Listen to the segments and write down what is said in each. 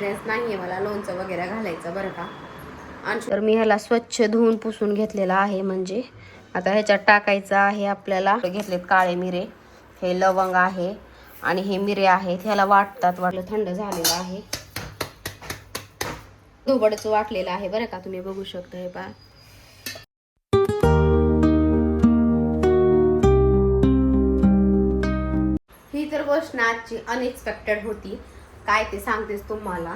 नाहीये मला लोणचं वगैरे घालायचं बरं का. आणि तर मी ह्याला स्वच्छ धुवून पुसून घेतलेला आहे. म्हणजे आता ह्याच्यात टाकायचं आहे आपल्याला. घेतलेत काळे मिरे, हे लवंग आहे आणि हे मिरे आहेत. ह्याला वाटतात. वाटलं थंड झालेलं आहे. धोबडच वाटलेलं आहे बरं का. तुम्ही बघू शकता हे पहा. ही तर गोष्ट आजची अनएक्सपेक्टेड होती. काय ते सांगतेच तुम्हाला.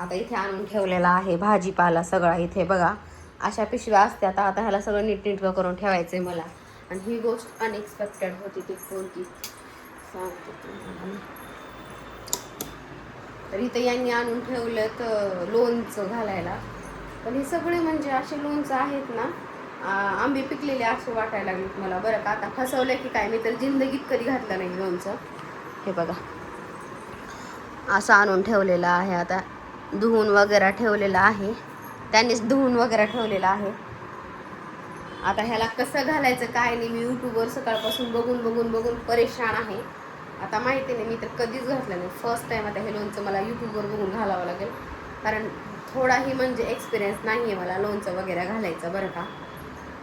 आता इथे आणून ठेवलेला आहे भाजीपाला सगळा. इथे बघा अशा पिशव्या असतात. आता ह्याला सगळं नीटनेटकं करून ठेवायचंय मला. आणि ही गोष्ट अनएक्सपेक्टेड होती. ती कोणती सांगते तुम्हाला. तर इथे यांनी आणून ठेवलं तर लोणचं घालायला. पण हे सगळे म्हणजे असे लोणचं आहेत ना, आंबे पिकलेले असे वाटायला लागलेत मला बरं का. आता फसवलं की काय, मी तर जिंदगीत कधी घातलं नाही लोणचं. हे बघा असं आणून ठेवलेलं आहे. आता धुवून वगैरे ठेवलेलं आहे. त्यांनीच धुवून वगैरे ठेवलेलं आहे. आता ह्याला कसं घालायचं काय नाही, मी यूट्यूबवर सकाळपासून बघून परेशान आहे. आता माहिती नाही, मी तर कधीच घातलं नाही. फर्स्ट टाइम आता हे लोणचं मला यूट्यूबवर बघून घालावं लागेल. कारण थोडाही म्हणजे एक्सपिरियन्स नाही आहे मला लोणचं वगैरे घालायचं बरं का.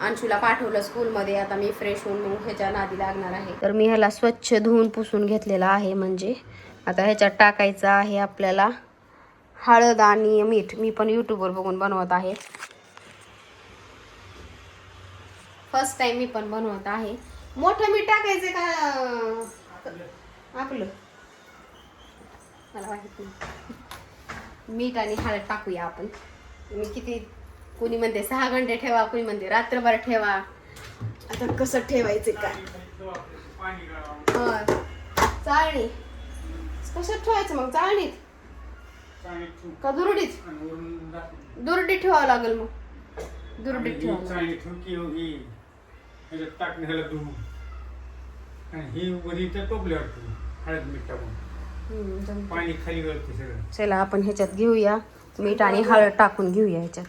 अंशूला पाठवलं स्कूलमध्ये. आता मी फ्रेश होऊन मग ह्याच्या नादी लागणार आहे. तर मी ह्याला स्वच्छ धुवून पुसून घेतलेला आहे. म्हणजे आता ह्याच्यात टाकायचं आहे आपल्याला हळद आणि मीठ. मी पण यूट्यूबवर बघून बनवत आहे. फर्स्ट टाइम मी पण बनवत आहे. मोठं मीठ टाकायचं का आपलं, मला माहित नाही. मीठ आणि हळद टाकूया आपण. मी किती, कोणी म्हणते 6 घंटे ठेवा, कोणी म्हणते रात्रभर ठेवा. आता कसं ठेवायचं काय. चाळणी कशात ठेवायचं मग, चाळणीत का दुरडीत? दुरडीत ठेवावं लागेल. मग दुरडीत ठेवावं. पाणी खाली गळते सगळं. चला आपण ह्याच्यात घेऊया मीठ आणि हळद टाकून घेऊया ह्याच्यात.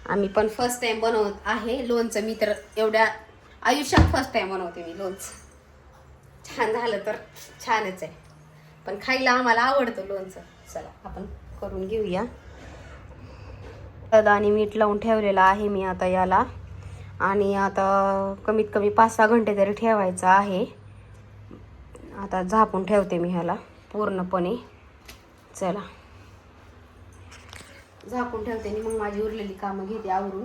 आम्ही पण फर्स्ट टाइम बनवत आहे लोणचं. मी तर एवढ्या आयुष्यात फर्स्ट टाइम बनवते मी लोणचं. छान झालं तर छानच आहे, पण खायला आम्हाला आवडतं लोणचं. चला आपण करून घेऊया. हळद आणि मीठ लावून ठेवलेलं आहे मी आता याला. आणि आता कमीत कमी 5-6 घंटे तरी ठेवायचं आहे. आता झाकून ठेवते मी ह्याला पूर्णपणे. चला झाकून ठेवते आणि मग माझी उरलेली कामं घेते आवरून.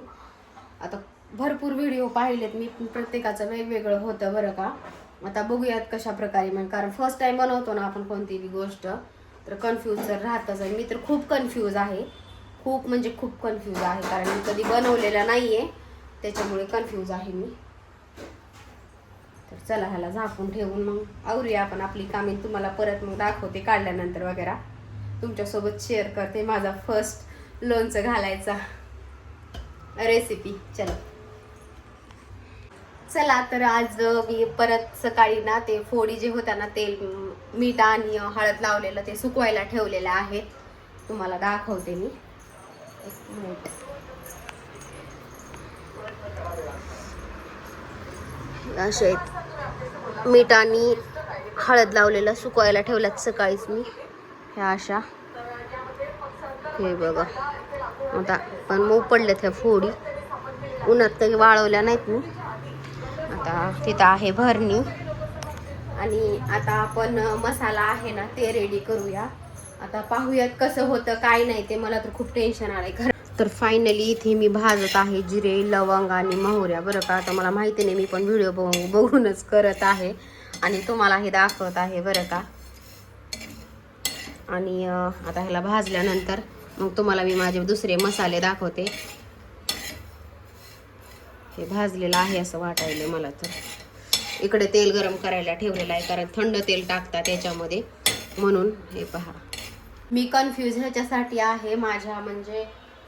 आता भरपूर व्हिडिओ पाहिलेत मी, प्रत्येकाचं वेगवेगळं होतं बरं का. आता बघूयात कशा प्रकारे. मग कारण फर्स्ट टाइम बनवतो ना आपण कोणतीही गोष्ट, तर कन्फ्यूज तर राहतच आहे. मी तर खूप कन्फ्यूज आहे. खूप म्हणजे खूप कन्फ्यूज आहे. कारण मी कधी बनवलेलं नाही आहे, त्याच्यामुळे कन्फ्यूज आहे मी. तर चला ह्याला झाकून ठेवून मग आवरूया आपण आपली कामे. तुम्हाला परत मग दाखवते काढल्यानंतर वगैरे. तुमच्यासोबत शेअर करते माझा फर्स्ट लोणचं घालायचा रेसिपी. चला तर आज मी परत सकाळी ना ते फोडी जे होत्या ना, तेल मीठ आणि हळद लावलेलं ते सुकवायला ठेवलेलं आहे. तुम्हाला दाखवते मी. एक मिनिट. असे मीठ आणि हळद लावलेलं सुकवायला ठेवल्यात सकाळीच मी. ह्या अशा, हे बघा. आता पण मऊ पडल्यात ह्या फोडी. उन्हात काही वाळवल्या नाहीत मी. आता तिथं आहे भरणी. आणि आता आपण मसाला आहे ना ते रेडी करूया. आता पाहूयात कसं होतं काय नाही ते. मला तर खूप टेन्शन आलंय. तर फायनली इथे मी भाजत आहे जिरे, लवंग आणि मोहऱ्या बरं का. आता मला माहिती नाही, मी पण व्हिडिओ बघूनच करत आहे आणि तुम्हाला हे दाखवत आहे बरं का. आणि आता ह्याला भाजल्यानंतर मग तुम्हाला मी माझे दुसरे मसाले दाखवते. हे भाजलेलं आहे असं वाटायलं मला. तर इकडे तेल गरम करायला ठेवलेलं आहे, कारण थंड तेल टाकतात त्याच्यामध्ये, म्हणून. हे पहा मी कन्फ्यूज ह्याच्यासाठी आहे माझ्या म्हणजे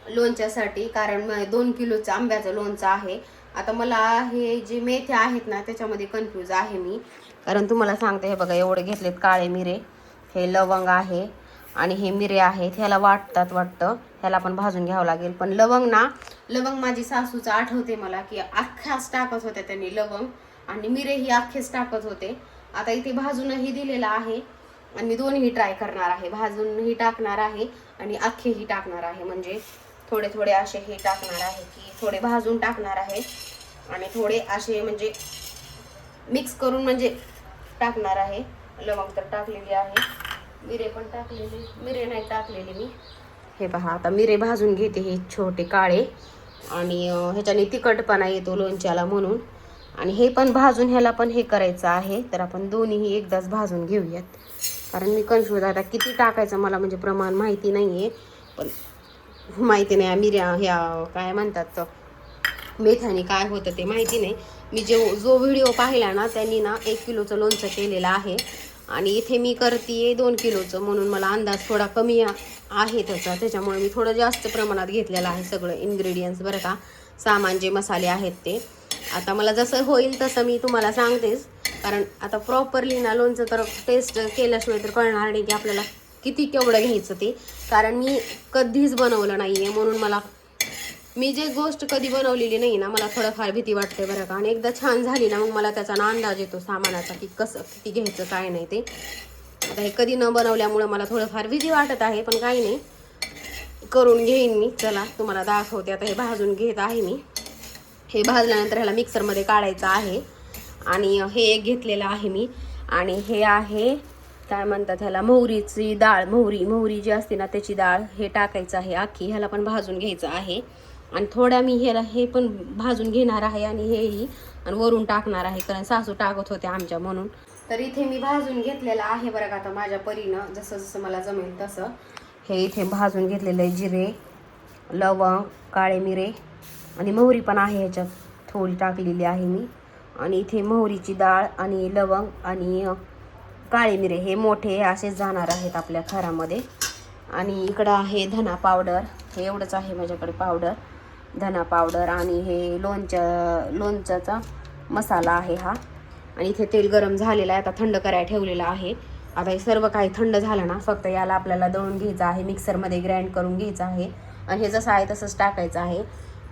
लोणच्यासाठी. कारण 2 किलोचं आंब्याचं लोणचं आहे. आता मला हे जे मेथ्या आहेत ना त्याच्यामध्ये कन्फ्यूज आहे मी. कारण तुम्हाला सांगते, हे बघा एवढे घेतलेत काळे मिरे, हे लवंग आहे आणि हे मिरे आहेत. ह्याला वाटतात वाटतं. ह्याला पण भाजून घ्यावं लागेल. पण लवंग माझी सासूचं आठवते मला की अख्ख्याच टाकत होत्या त्यांनी लवंग, आणि मिरे ही अख्खेच टाकत होते. आता इथे भाजूनही दिलेला आहे. आणि मी दोन्ही ट्राय करणार आहे, भाजूनही टाकणार आहे आणि अख्खेही टाकणार आहे. म्हणजे थोडे थोडे असे हे टाकणार आहे की थोडे भाजून टाकणार आहे आणि थोडे असे म्हणजे मिक्स करून म्हणजे टाकणार आहे. लवंग तर टाकलेली आहे, मिरे पण टाकलेले, मिरे नाही टाकलेले मी. हे पहा आता मिरे भाजून घेते, हे छोटे काळे, आणि ह्याच्याने तिखटपणा येतो लोणच्याला म्हणून. आणि हे पण भाजून ह्याला पण हे करायचं आहे, तर आपण दोन्हीही एकदाच भाजून घेऊयात. कारण मी कन्फ्यूज आता किती टाकायचं मला म्हणजे प्रमाण माहिती नाही आहे, पण माहिती नाही मिऱ्या ह्या काय म्हणतात मेथ्याने काय होतं ते माहिती नाही. मी जो व्हिडिओ पाहिला ना त्यांनी ना 1 किलोचं लोणचं केलेलं आहे आणि इथे मी करते 2 किलोचं, म्हणून मला अंदाज थोडा कमी आहे त्याच्यामुळे मी थोडं जास्त प्रमाणात घेतलेलं आहे सगळं इन्ग्रेडियंट्स बरं का, सामान जे मसाले आहेत ते. आता मला जसं होईल तसं मी तुम्हाला सांगतेच, कारण आता प्रॉपरली ना लोणचं तर टेस्ट केल्याशिवाय तर कळणार नाही की आपल्याला किती केवढं घ्यायचं ते. कारण मी कधीच बनवलं नाही आहे, म्हणून मी जे गोष्ट कधी बनवलेली नाही ना, मला थोडंफार भीती वाटते बरं का. आणि एकदा छान झाली ना मग मला त्याचा ना अंदाज येतो सामानाचा की कसं किती घ्यायचं काय नाही ते. आता हे कधी न बनवल्यामुळं मला थोडंफार भीती वाटत आहे, पण काही नाही, करून घेईन मी. चला तुम्हाला दाखवते. आता हे भाजून घेत आहे मी. हे भाजल्यानंतर ह्याला मिक्सरमध्ये काढायचं आहे. आणि हे एक घेतलेलं आहे मी, आणि हे आहे काय म्हणतात ह्याला, मोहरीची डाळ, मोहरी जी असते ना त्याची डाळ, हे टाकायचं आहे आखी. ह्याला पण भाजून घ्यायचं आहे. आणि थोड्या मी हे पण भाजून घेणार आहे आणि हेही, आणि वरून टाकणार आहे, कारण सासू टाकत होते आमच्या म्हणून. तर इथे मी भाजून घेतलेलं आहे बरं का, आता माझ्या परीनं जसं जसं मला जमेल तसं. हे इथे भाजून घेतलेलं आहे, जिरे, लवंग, काळे मिरे आणि मोहरी पण आहे ह्याच्यात, थोडी टाकलेली आहे मी. आणि इथे मोहरीची डाळ आणि लवंग आणि काळे मिरे हे मोठे असेच जाणार आहेत आपल्या खरामध्ये. आणि इकडं आहे धना पावडर, हे एवढंच आहे माझ्याकडे पावडर, धना पावडर. आणि हे लोणच्याचा मसाला आहे हा. आणि इथे तेल गरम झालेलं आहे, आता थंड करायला ठेवलेलं आहे. आता हे सर्व काही थंड झालं ना, फक्त याला आपल्याला दळून घ्यायचं आहे, मिक्सरमध्ये ग्राइंड करून घ्यायचं आहे. आणि हे जसं आहे तसंच टाकायचं आहे.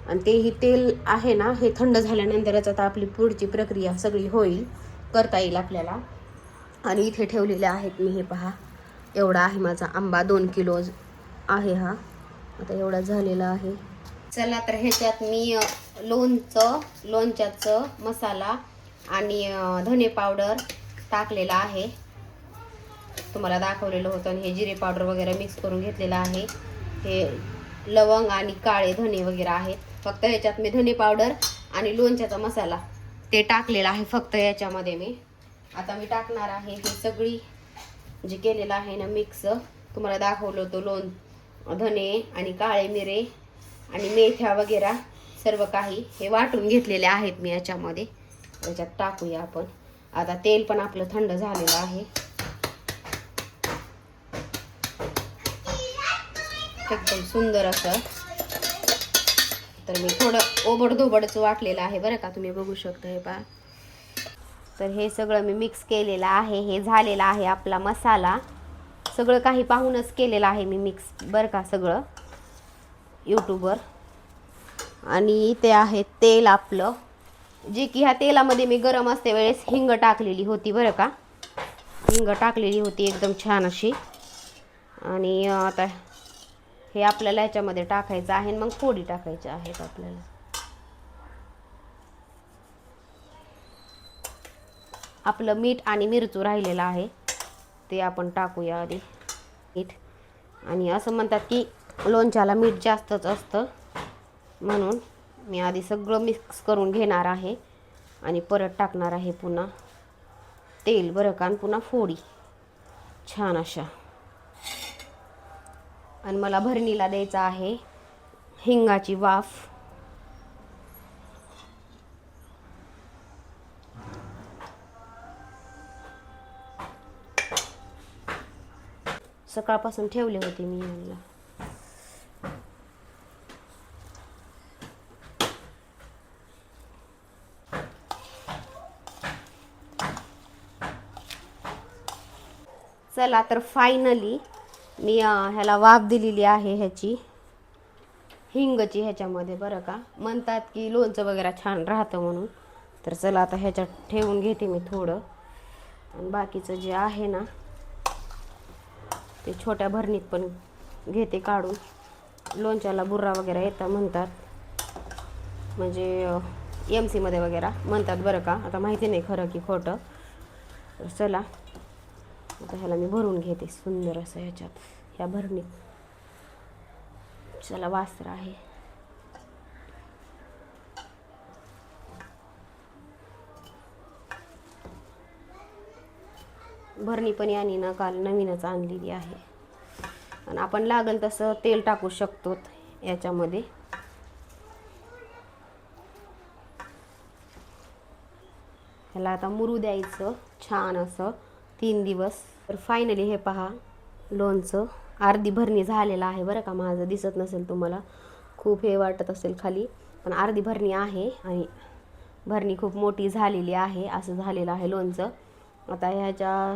आणि तेही तेल आहे ना, हे थंड झाल्यानंतरच आता आपली पुढची प्रक्रिया सगळी होईल, करता येईल आपल्याला. आणि इथे ठेवलेले आहेत मी, हे पहा एवढा आहे माझा आंबा, 2 किलो आहे हा. आता एवढा झालेला आहे. चला तर ह्याच्यात मी लोणच्याचं मसाला आणि धने पावडर टाकलेला आहे, तुम्हाला दाखवलेलं होतं. आणि हे जिरे पावडर वगैरे मिक्स करून घेतलेलं आहे. हे लवंग आणि काळे धने वगैरे आहेत. फक्त ह्याच्यात मी धने पावडर आणि लोणच्याचा मसाला ते टाकलेला आहे फक्त याच्यामध्ये मी. आता मी टाकणार आहे हे सगळी जे केलेलं आहे ना मिक्स, तुम्हाला दाखवलं होतं, धने आणि काळे मिरे आणि मेथ्या वगैरे सर्व काही हे वाटून घेतलेले आहेत मी याच्यामध्ये. याच्यात टाकूया आपण. आता तेल पण आपलं थंड झालेलं आहे, एकदम सुंदर असं. तर मी थोडं ओबडधोबडच वाटलेलं आहे बरं का, तुम्ही बघू शकता हे पहा. तर हे सगळं मी मिक्स केलेलं आहे. हे झालेला आहे आपला मसाला, सगळं काही पाहूनच केलेलं आहे मी मिक्स बरं का, सगळं यूट्यूबवर. आणि इथे आहे तेल आपलं, जे की ह्या तेलामध्ये मी गरम असते वेळेस हिंग टाकलेली होती बरं का, हिंग टाकलेली होती एकदम छान अशी. आणि आता हे आपल्याला ह्याच्यामध्ये टाकायचं आहे, मग फोडी टाकायच्या आहेत आपल्याला. आपलं मीठ आणि मिरचू राहिलेलं आहे ते आपण टाकूया आधी. मीठ, आणि असं म्हणतात की लोणच्याला मीठ जास्तच असतं, म्हणून मी आधी सगळं मिक्स करून घेणार आहे आणि परत टाकणार आहे पुन्हा तेल बरं का, आणि पुन्हा फोडी छान अशा. आणि मला भरणीला द्यायचा आहे हिंगाची वाफ. सकाळपासून ठेवले होते मी यांना. चला तर फायनली मी ह्याला वाफ दिलेली आहे ह्याची, हिंगची ह्याच्यामध्ये बरं का. म्हणतात की लोणचं वगैरे छान राहतं म्हणून. तर चला आता ह्याच्यात ठेवून घेते मी थोडं, आणि बाकीचं जे आहे ना ते छोट्या भरणीत पण घेते काढून. लोणच्याला बुर्रा वगैरे येतं म्हणतात, म्हणजे MC मध्ये वगैरे म्हणतात बरं का. आता माहिती नाही खरं की खोटं. तर चला आता ह्याला मी भरून घेते सुंदर असं ह्याच्यात, ह्या भरणीत. चला वासर आहे. भरणी पण यानी ना काल नवीनच आणलेली आहे. आणि आपण लागेल तसं तेल टाकू शकतो याच्यामध्ये. ह्याला आता मुरू द्यायचं छान असं 3 दिवस. तर फायनली हे पहा, लोणचं अर्धी भरणी झालेलं आहे बरं का. माझं दिसत नसेल तुम्हाला, खूप हे वाटत असेल खाली, पण अर्धी भरणी आहे आणि भरणी खूप मोठी झालेली आहे. असं झालेलं आहे लोणचं. आता ह्याच्या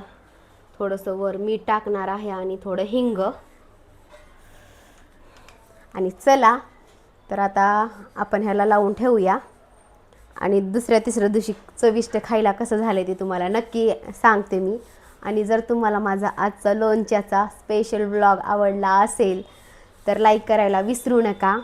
थोडंसं वर मीठ टाकणार आहे आणि थोडं हिंग. आणि चला तर आता आपण ह्याला लावून ठेवूया आणि दुसऱ्या तिसऱ्या दिवशी चविष्ट खायला कसं झालं ते तुम्हाला नक्की सांगते मी. आणि जर तुम्हाला माझा आजचा लोणच्याचा स्पेशल व्लॉग आवडला असेल तर लाईक करायला विसरू नका.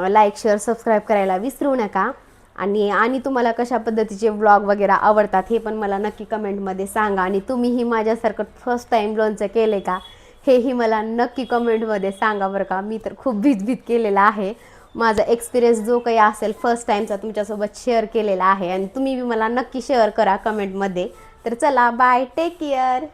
लाईक शेअर सबस्क्राईब करायला विसरू नका. आणि तुम्हाला कशा पद्धतीचे व्लॉग वगैरे आवडतात हे पण मला नक्की कमेंटमध्ये सांगा. आणि तुम्हीही माझ्यासारखं फर्स्ट टाईम लोणचं केले का हेही मला नक्की कमेंटमध्ये सांगा बरं का. मी तर खूप भीत केलेला आहे. माझा एक्सपिरियन्स जो काही असेल फर्स्ट टाईमचा तुमच्यासोबत शेअर केलेला आहे. आणि तुम्ही बी मला नक्की शेअर करा कमेंटमध्ये. तर चला बाय, टेक केअर.